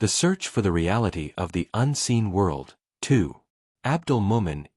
The Search for the Reality of the Unseen World. 2. Abdel-Moumin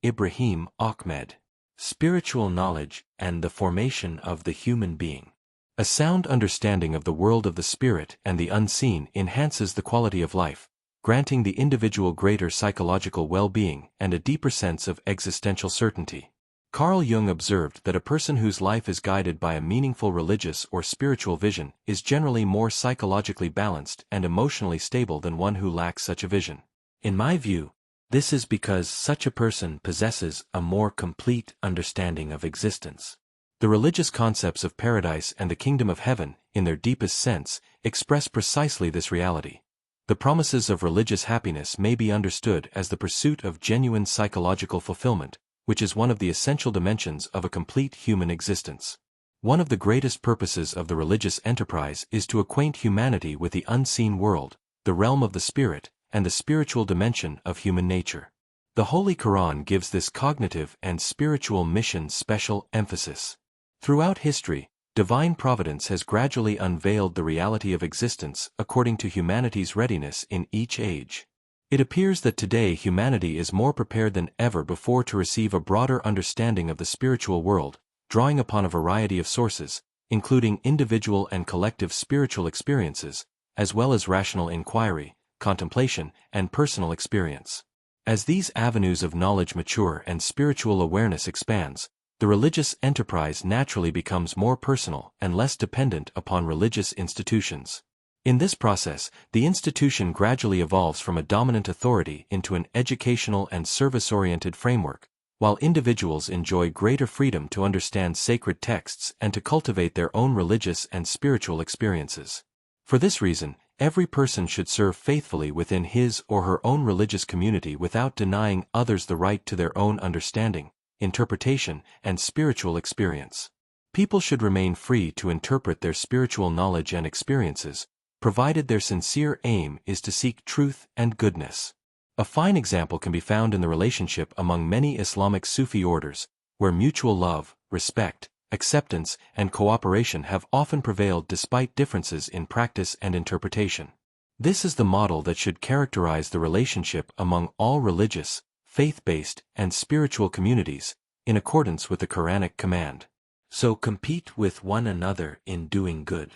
Ahmed. Spiritual Knowledge and the Formation of the Human Being. A sound understanding of the world of the spirit and the unseen enhances the quality of life, granting the individual greater psychological well-being and a deeper sense of existential certainty. Carl Jung observed that a person whose life is guided by a meaningful religious or spiritual vision is generally more psychologically balanced and emotionally stable than one who lacks such a vision. In my view, this is because such a person possesses a more complete understanding of existence. The religious concepts of paradise and the kingdom of heaven, in their deepest sense, express precisely this reality. The promises of religious happiness may be understood as the pursuit of genuine psychological fulfillment, which is one of the essential dimensions of a complete human existence. One of the greatest purposes of the religious enterprise is to acquaint humanity with the unseen world, the realm of the spirit, and the spiritual dimension of human nature. The Holy Quran gives this cognitive and spiritual mission special emphasis. Throughout history, divine providence has gradually unveiled the reality of existence according to humanity's readiness in each age. It appears that today humanity is more prepared than ever before to receive a broader understanding of the spiritual world, drawing upon a variety of sources, including individual and collective spiritual experiences, as well as rational inquiry, contemplation, and personal experience. As these avenues of knowledge mature and spiritual awareness expands, the religious enterprise naturally becomes more personal and less dependent upon religious institutions. In this process, the institution gradually evolves from a dominant authority into an educational and service-oriented framework, while individuals enjoy greater freedom to understand sacred texts and to cultivate their own religious and spiritual experiences. For this reason, every person should serve faithfully within his or her own religious community without denying others the right to their own understanding, interpretation, and spiritual experience. People should remain free to interpret their spiritual knowledge and experiences, provided their sincere aim is to seek truth and goodness. A fine example can be found in the relationship among many Islamic Sufi orders, where mutual love, respect, acceptance, and cooperation have often prevailed despite differences in practice and interpretation. This is the model that should characterize the relationship among all religious, faith-based, and spiritual communities, in accordance with the Quranic command. So compete with one another in doing good.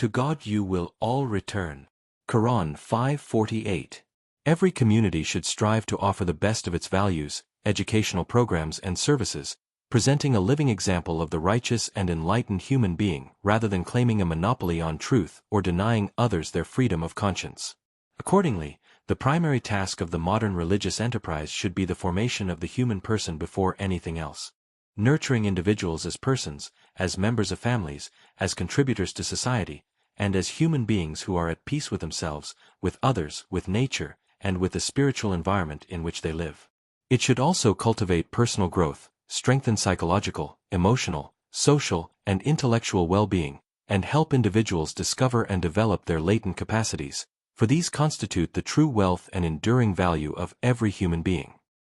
To God you will all return. Quran 5:48. Every community should strive to offer the best of its values, educational programs and services, presenting a living example of the righteous and enlightened human being rather than claiming a monopoly on truth or denying others their freedom of conscience. Accordingly, the primary task of the modern religious enterprise should be the formation of the human person before anything else. Nurturing individuals as persons, as members of families, as contributors to society, and as human beings who are at peace with themselves, with others, with nature, and with the spiritual environment in which they live. It should also cultivate personal growth, strengthen psychological, emotional, social, and intellectual well-being, and help individuals discover and develop their latent capacities, for these constitute the true wealth and enduring value of every human being.